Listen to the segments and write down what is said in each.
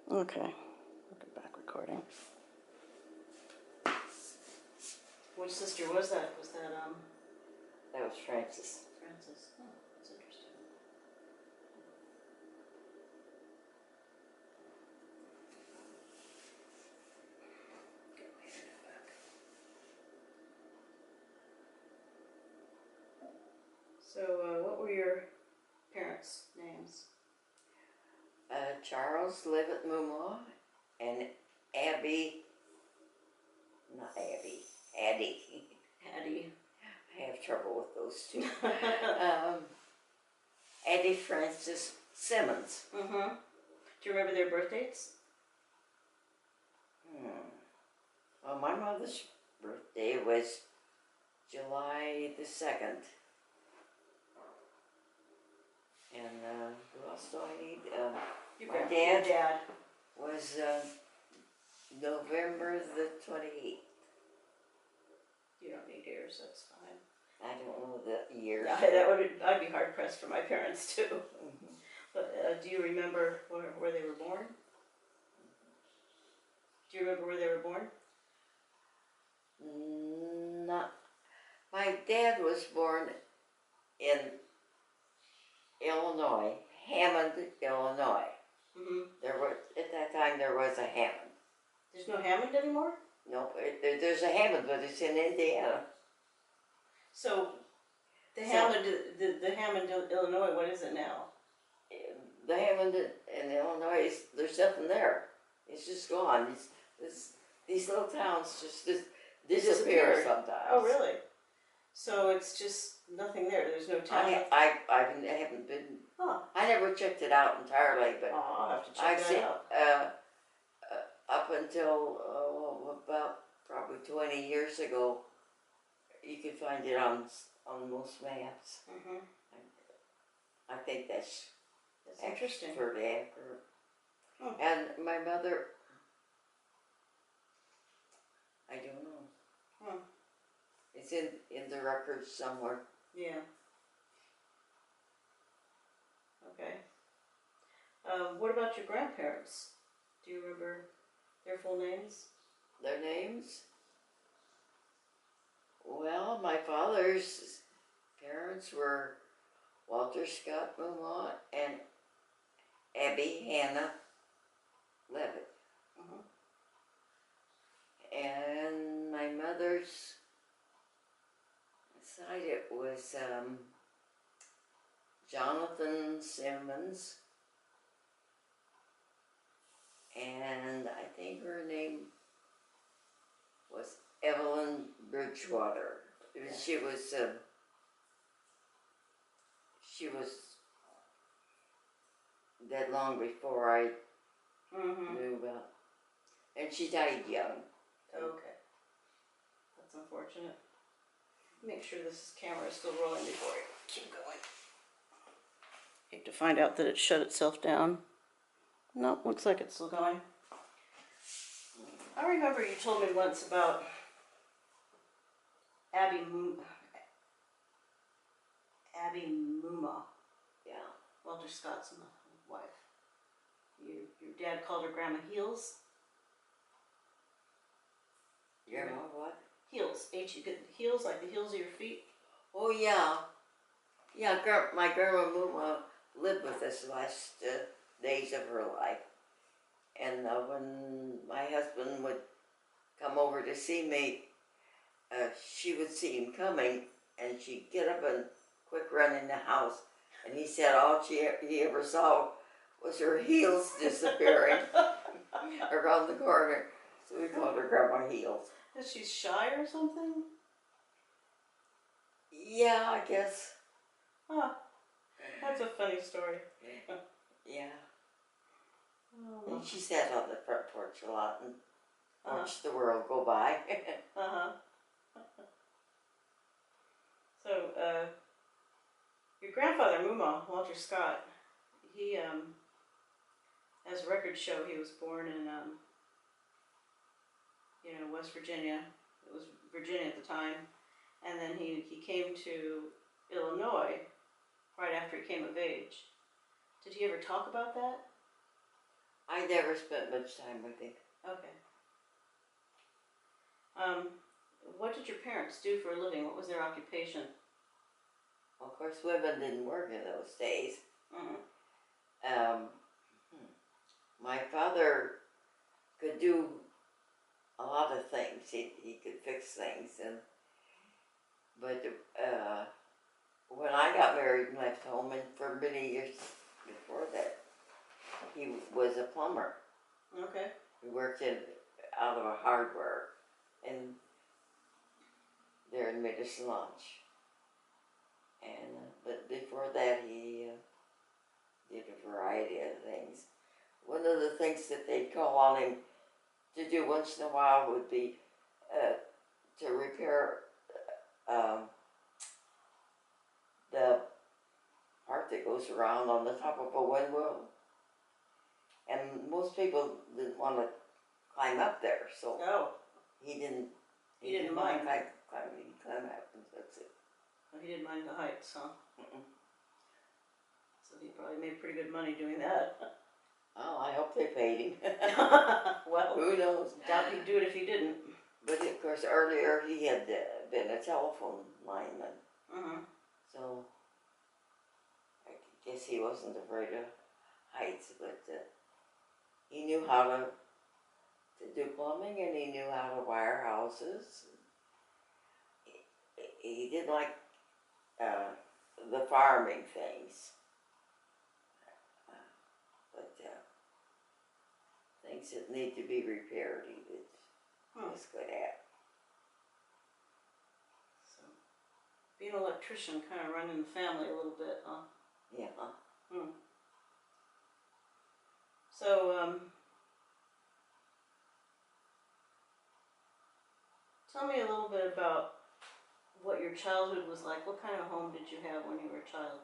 Okay. Look at back recording. Which sister was that? Was that That was Francis. Francis? Oh, that's interesting. Get my internet back. So, what were your parents' names? Charles lived at Moomau, and Abby, not Abby, Addie. Addie. I have trouble with those two. Addie Francis Simmons. Mm-hmm. Do you remember their birth dates? Well, my mother's birthday was July the 2nd. And who else do I need? My dad was November the 28th. You don't need yours, that's fine. I don't know the year. I'd be hard pressed for my parents too. Mm-hmm. But do you remember where they were born? Do you remember where they were born? Not. My dad was born in Illinois, Hammond, Illinois. Mm-hmm. At that time there was a Hammond. There's no Hammond anymore? Nope, there's a Hammond, but it's in Indiana. So the Hammond, Illinois, what is it now? The Hammond in Illinois, there's nothing there. It's just gone. These little towns just disappear sometimes. Oh, really? So it's just nothing there. There's no town. I haven't been. Huh. I never checked it out entirely, but I'll have to check that out. Up until about probably 20 years ago, you could find it on most maps. Mm-hmm. I think that's interesting. For the accurate. Oh. And my mother, I don't know. Hmm. It's in the records somewhere. Yeah. Okay. What about your grandparents? Do you remember their full names? Their names? Well, my father's parents were Walter Scott Moomau and Abby Hannah Levitt. Uh-huh. And my mother's side, it was Jonathan Simmons, and I think her name was Evelyn Bridgewater. Yeah. She was dead long before I knew about, and she died young. Okay, that's unfortunate. Make sure this camera is still rolling before I keep going. Hate to find out that it shut itself down. Nope, looks like it's still going. I remember you told me once about Abby Moomau. Yeah. Walter Scott's wife. Your dad called her Grandma Heels. Your mom what? Heels. Heels, like the heels of your feet. Oh yeah. Yeah, my grandma Moomau lived with us the last days of her life. And when my husband would come over to see me, she would see him coming, and she'd get up and quick run in the house. And he said all he ever saw was her heels disappearing around the corner. So we called her Grandma Heels. Is she shy or something? Yeah, I guess. Huh. That's a funny story. Yeah. Oh. And she sat on the front porch a lot and watched the world go by. Uh-huh. So, your grandfather, Moomau, Walter Scott, he, as records show, he was born in, West Virginia. It was Virginia at the time. And then he came to Illinois right after he came of age. Did he ever talk about that? I never spent much time with him. Okay. What did your parents do for a living? What was their occupation? Of course, women didn't work in those days. Mm-hmm. My father could do a lot of things. He could fix things, but when I got married and left home, and for many years before that, he was a plumber. Okay. He worked out of a hardware, and there in Medicine Lodge. And but before that, he did a variety of things. One of the things that they'd call on him to do once in a while would be to repair the part that goes around on the top of a windmill. And most people didn't want to climb up there, so he didn't. He didn't mind. Climbing. He climbed up, and that's it. Well, he didn't mind the heights, huh? Mm-mm. So he probably made pretty good money doing that. Oh, I hope they paid him. Well, who knows? doubt he'd do it if he didn't. But of course, earlier he had been a telephone lineman, so I guess he wasn't afraid of heights. But he knew how to do plumbing, and he knew how to wire houses. He didn't like the farming things, but things that need to be repaired, he was good at. So, being an electrician, kind of running the family a little bit, huh? Yeah. So, tell me a little bit about what your childhood was like. What kind of home did you have when you were a child?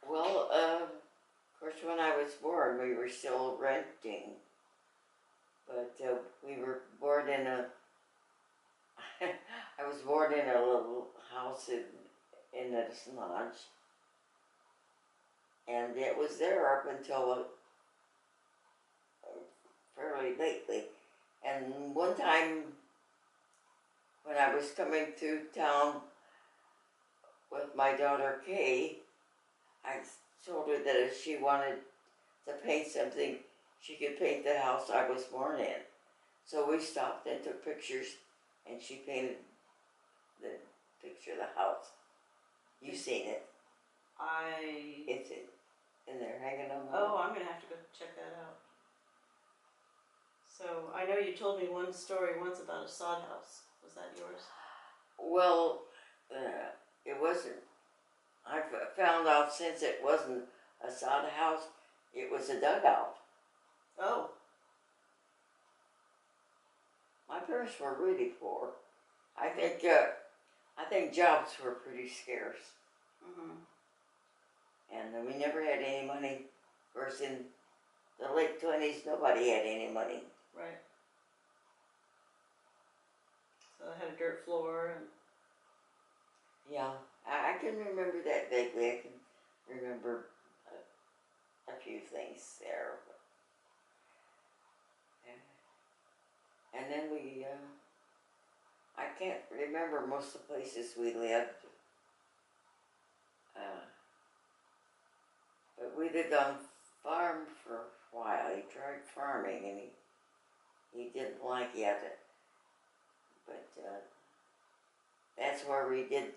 Well, of course, when I was born, we were still renting, but we were born in a. I was born in a little house in Medicine Lodge, and it was there up until fairly lately. And one time, when I was coming through town with my daughter Kay, I told her that if she wanted to paint something, she could paint the house I was born in. So we stopped and took pictures, and she painted the picture of the house. You've seen it. It's in there hanging on the wall. Oh, I'm going to have to go check that out. So, I know you told me one story once about a sod house. Was that yours? Well, it wasn't. I found out since it wasn't a sod house, it was a dugout. Oh. My parents were really poor. I think jobs were pretty scarce. And we never had any money. Of course, in the late 20s, nobody had any money. Right. So I had a dirt floor and. Yeah, I can remember that vaguely. I can remember a few things there. And then I can't remember most of the places we lived. But we lived on farm for a while. He tried farming, and he didn't like it. But that's where we did.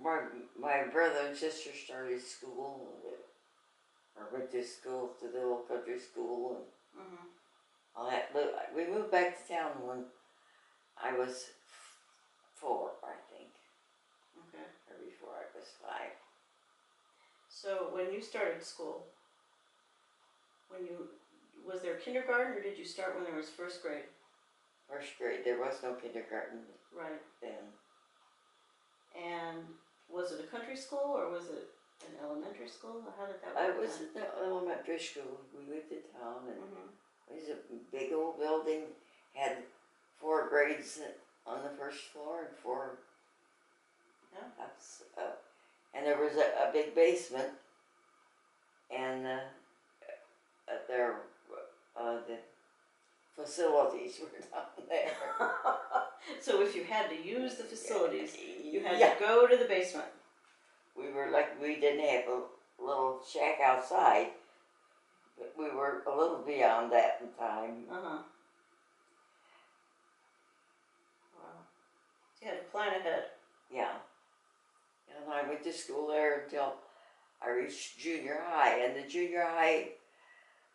Where my brother and sister started school, or went to school, to the little country school, and all that. But we moved back to town when I was 4, I think. Okay. Or before I was 5. So when you started school, was there kindergarten, or did you start when there was first grade? First grade. There was no kindergarten right then. And was it a country school, or was it an elementary school? How did that work? It was an elementary school. We lived in town, and it was a big old building. Had 4 grades on the first floor and 4 Yeah. up. And there was a big basement, and the facilities were down there. So if you had to use the facilities, you had Yeah. to go to the basement. We didn't have a little shack outside, but we were a little beyond that in time. Uh-huh. Wow. You had to plan ahead. Yeah. And I went to school there until I reached junior high, and the junior high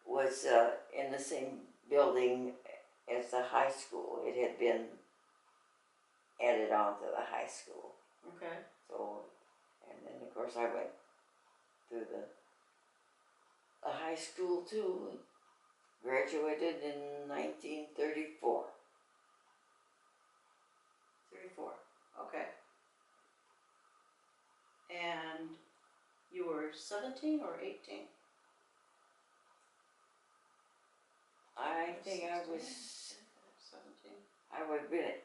was in the same building as the high school. It had been added on to the high school. Okay. So, and then of course I went through the high school too, and graduated in 1934. 34. Okay. And you were 17 or 18? I think I was, 17. I would have been,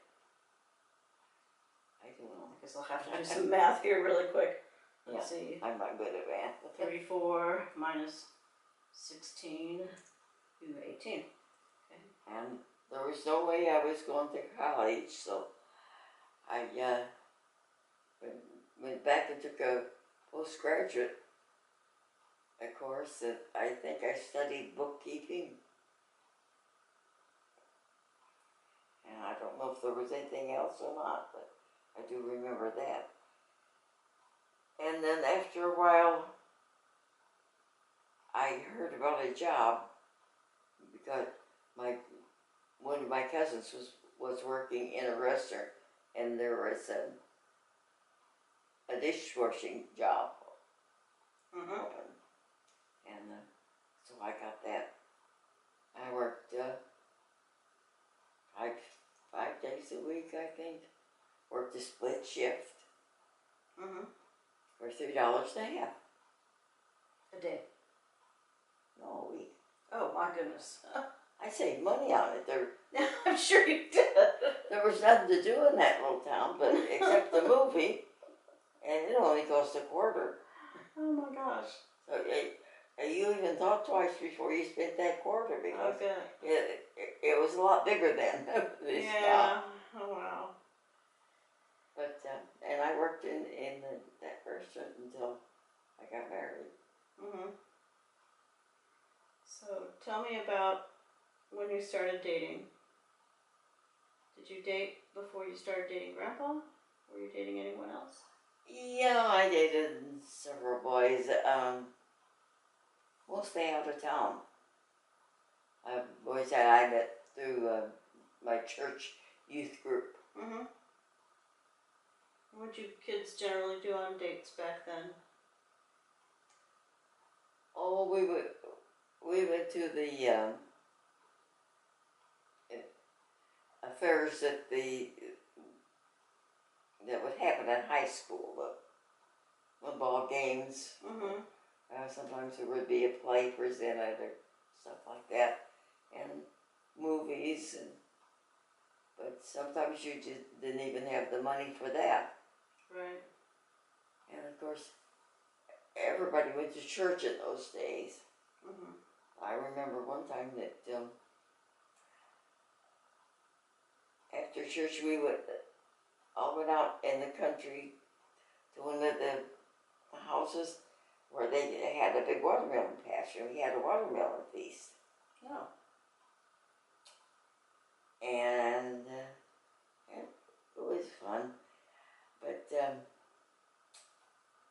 I don't know. I guess I'll have to do some math here really quick. Let's Yeah. see. I'm not good at math. 34 minus 16, you 18. Okay. And there was no way I was going to college, so I went back and took a postgraduate course that I think I studied bookkeeping. And I don't know if there was anything else or not, but I do remember that. And then after a while, I heard about a job because one of my cousins was working in a restaurant, and there was a dishwashing job open, and so I got that. I worked 5 days a week, I think. Worked a split shift for $3.50 A day. no a week. Oh my goodness. I saved money on it. I'm sure you did. There was nothing to do in that little town, but except the movie, and it only cost $0.25. Oh my gosh. So you even thought twice before you spent that quarter, because Okay. it was a lot bigger then. This Yeah. Oh wow. But and I worked in that restaurant until I got married. So tell me about when you started dating. Did you date before you started dating Grandpa? Were you dating anyone else? Yeah, I dated several boys, mostly out of town. Boys that I met through my church youth group. What did you kids generally do on dates back then? Oh, we went to the affairs that would happen at high school, the ball games. Sometimes there would be a play presented or stuff like that, and movies, but sometimes you just didn't even have the money for that. Right. And of course, everybody went to church in those days. I remember one time that after church we all went out in the country to one of the houses where they had a big watermelon patch, and we had a watermelon feast. Oh. And it was fun, but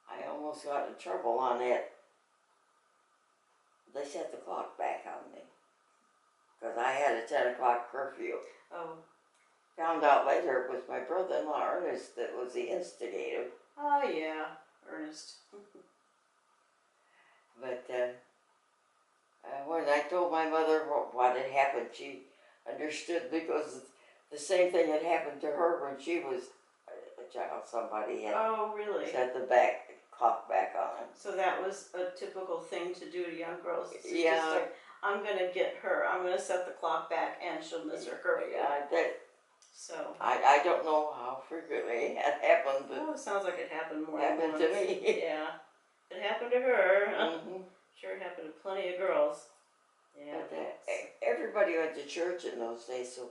I almost got in trouble on it. They set the clock back on me because I had a 10 o'clock curfew. Oh. Found out later it was my brother-in-law Ernest that was the instigator. Oh yeah, Ernest. But when I told my mother what had happened, she understood, because the same thing had happened to her when she was a child. Somebody had really? set the clock back on. So that was a typical thing to do to young girls. It's Yeah. Just like, I'm gonna get her. I'm gonna set the clock back, and she'll miss her curfew. Yeah, So. I don't know how frequently it happened, but Oh, it sounds like it happened more it than happened once. to me. Yeah. It happened to her. Mm-hmm. Sure, it happened to plenty of girls. Yeah. But everybody went to church in those days, so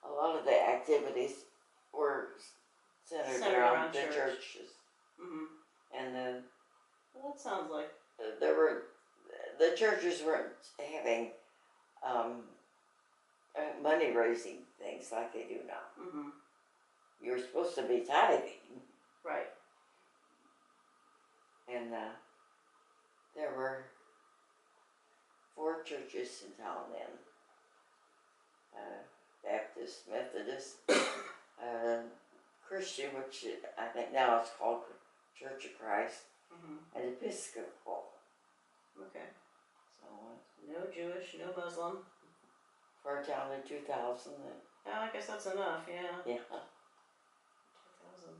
a lot of the activities were centered around the church. churches. Mm-hmm. And Well, that sounds like. the churches weren't having money raising things like they do now. Mm-hmm. You're supposed to be tithing. Right. And there were 4 churches in town then. Baptist, Methodist, Christian, which I think now it's called Church of Christ, Mm-hmm. and Episcopal. Okay. So No Jewish, no Muslim. for a town of 2,000. Oh, I guess that's enough, yeah. Yeah. 2,000.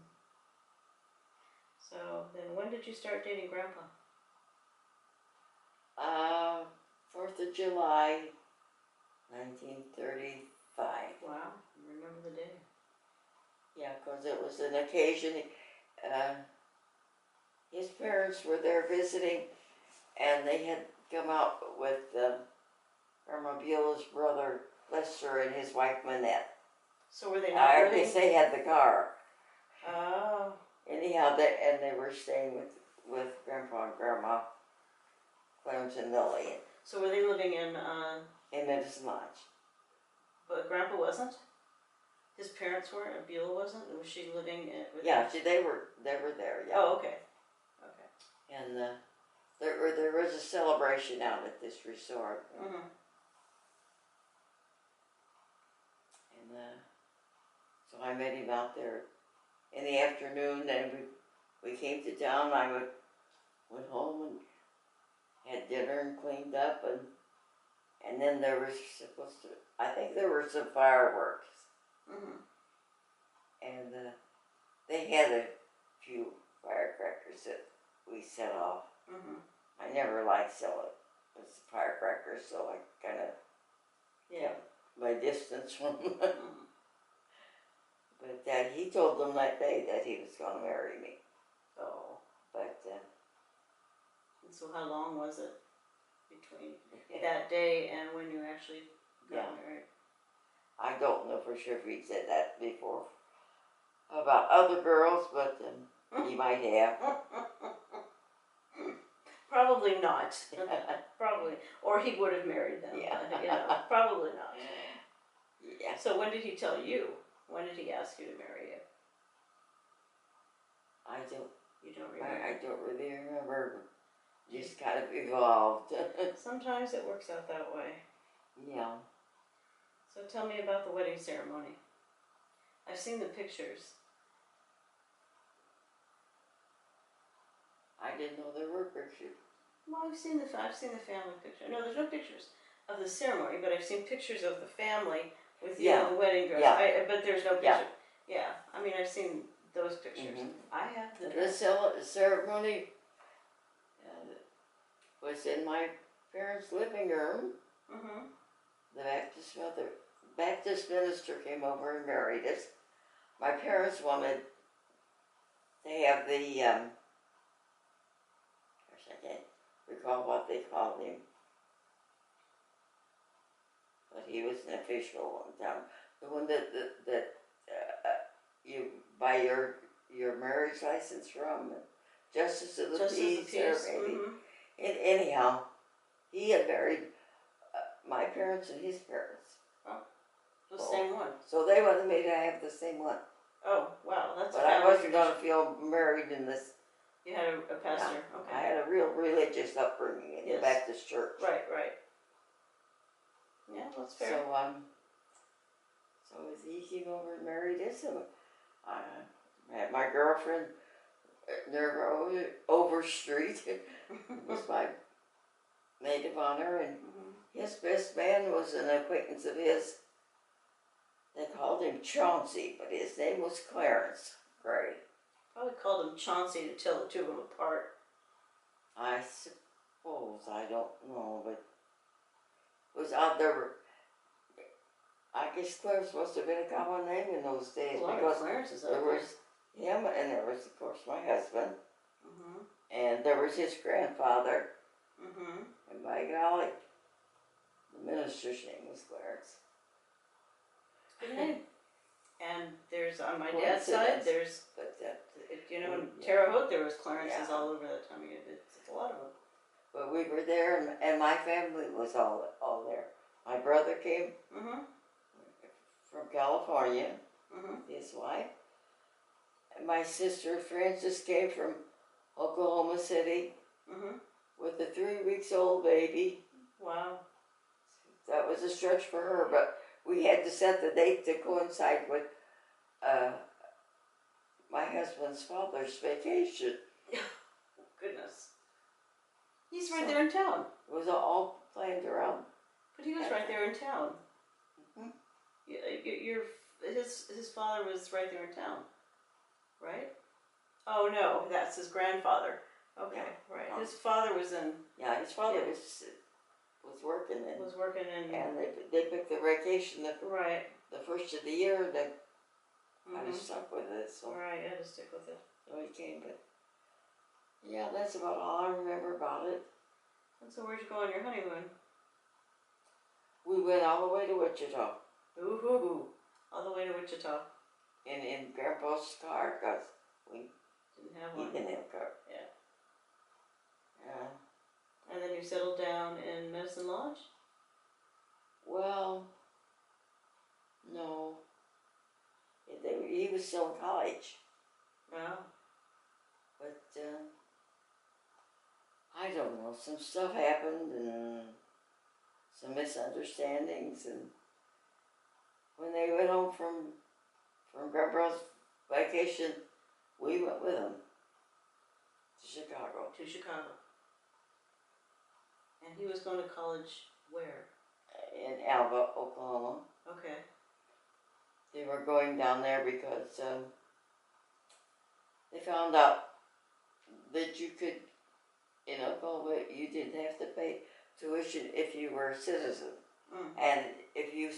So then when did you start dating Grandpa? 4th of July, 1935. Wow, you remember the day. Yeah, because it was an occasion. His parents were there visiting, and they had come out with Grandma Beulah's brother Lester and his wife Manette. So were they not I living? guess they had the car. Oh. Anyhow, they were staying with Grandpa and Grandma Clemens and Lily So were they living in, Medicine Lodge. but Grandpa wasn't? His parents weren't, and Beulah wasn't? Was she living with Yeah, them? they were there. Yeah. Oh, okay. Okay. And there was a celebration out at this resort. Mm-hmm. And so I met him out there in the afternoon. Then we came to town. I went home and had dinner and cleaned up, and then there was supposed to. I think there were some fireworks, Mm-hmm. and they had a few firecrackers that we set off. Mm-hmm. I never liked selling firecrackers, so I kind of Yeah. kept my distance from them. Mm-hmm. But he told them that day that he was going to marry me. Oh. But And so how long was it between that day and when you actually got married? I don't know for sure if he said that before about other girls, but he might have. Probably not. Probably. Or he would have married them. Yeah. But, probably not. Yeah. So when did he tell you? When did he ask you to marry you? You don't remember? I don't really remember. Just kind of evolved. Sometimes it works out that way. Yeah. So tell me about the wedding ceremony. I've seen the pictures. I didn't know there were pictures. Well, I've seen the family picture. No, there's no pictures of the ceremony, but I've seen pictures of the family with you in the wedding dress. Yeah. But there's no picture. Yeah. I mean, I've seen those pictures. Mm-hmm. I have the The ceremony was in my parents' living room. Mm-hmm. The Baptist minister came over and married us. My parents wanted to have the, gosh, I can't recall what they called him, but he was an official in town. The one that you buy your marriage license from, Justice of the Peace, or maybe. Mm-hmm. Anyhow, he had married my parents and his parents. The same one. So they wanted me to have the same one. Oh, wow, that's. But I wasn't going to feel married in this. You had a pastor. Yeah, Okay. I had a real religious upbringing in the Baptist church. Right. Yeah, that's fair. So as he came over and married us, I had my girlfriend near Overstreet was my maid of honor, and his best man was an acquaintance of his. They called him Chauncey, but his name was Clarence Gray. Probably called him Chauncey to tell the two of them apart. I suppose, I don't know, but it was out there. I guess Clarence must have been a common name in those days A lot of because Clarences out there there. was him and there was, of course, my husband. Mm-hmm. And there was his grandfather. Mm-hmm. And by golly, the minister's name was Clarence. Good name. And there's, on my dad's side, Coincidence. there's, But you know, in Yeah. Terre Haute, there was Clarences Yeah. all over that time. It's a lot of them. But we were there, and my family was all there. My brother came Mm-hmm. from California, Mm-hmm. his wife. And my sister Frances came from Oklahoma City Mm-hmm. with a 3 weeks old baby. Wow. That was a stretch for her, but we had to set the date to coincide with my husband's father's vacation. Goodness. He's right there in town. It was all planned around. But he was right there in town. Mhm. His father was right there in town, right? Oh no, that's his grandfather. Okay, Yeah. right. His father was in. Yeah, his father Yeah. was working and Was working in. and they picked the vacation Right. the first of the year. They kind of Mm-hmm. stuck with it, so Right. You had to stick with it. he came. But yeah, that's about all I remember about it. And so where'd you go on your honeymoon? We went all the way to Wichita Ooh, all the way to Wichita. in Grandpa's car because Didn't have he one. didn't have a car. Yeah. Yeah. And then you settled down in Medicine Lodge? Well, no. He was still in college, Wow. but I don't know. Some stuff happened and some misunderstandings, and when they went home from Grandpa's vacation, we went with them to Chicago. To Chicago. And he was going to college where? In Alva, Oklahoma. Okay. They were going down there because they found out that you could, in Oklahoma, you didn't have to pay tuition if you were a citizen. Mm. And if you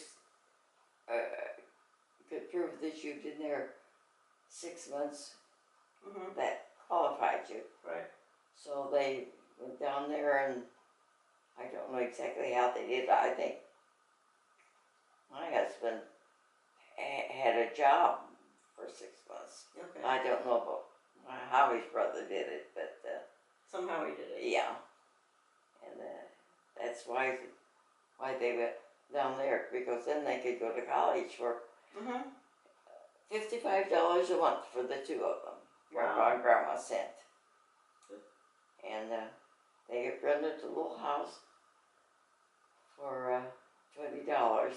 could prove that you'd been there 6 months, Mm-hmm. that qualified you. Right. So they went down there, and I don't know exactly how they did it. I think my husband had a job for 6 months. Okay. I don't know about how his brother did it, but Somehow he did it. yeah. And that's why they went down there, because then they could go to college for Mm-hmm. $55 a month for the two of them. Grandpa Wow. and Grandma sent. And they rented a little house for $20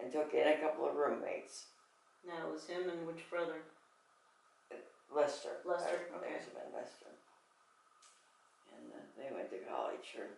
and took in a couple of roommates. Now it was him and which brother? Lester. Lester, okay. Benjamin Lester. And they went to college for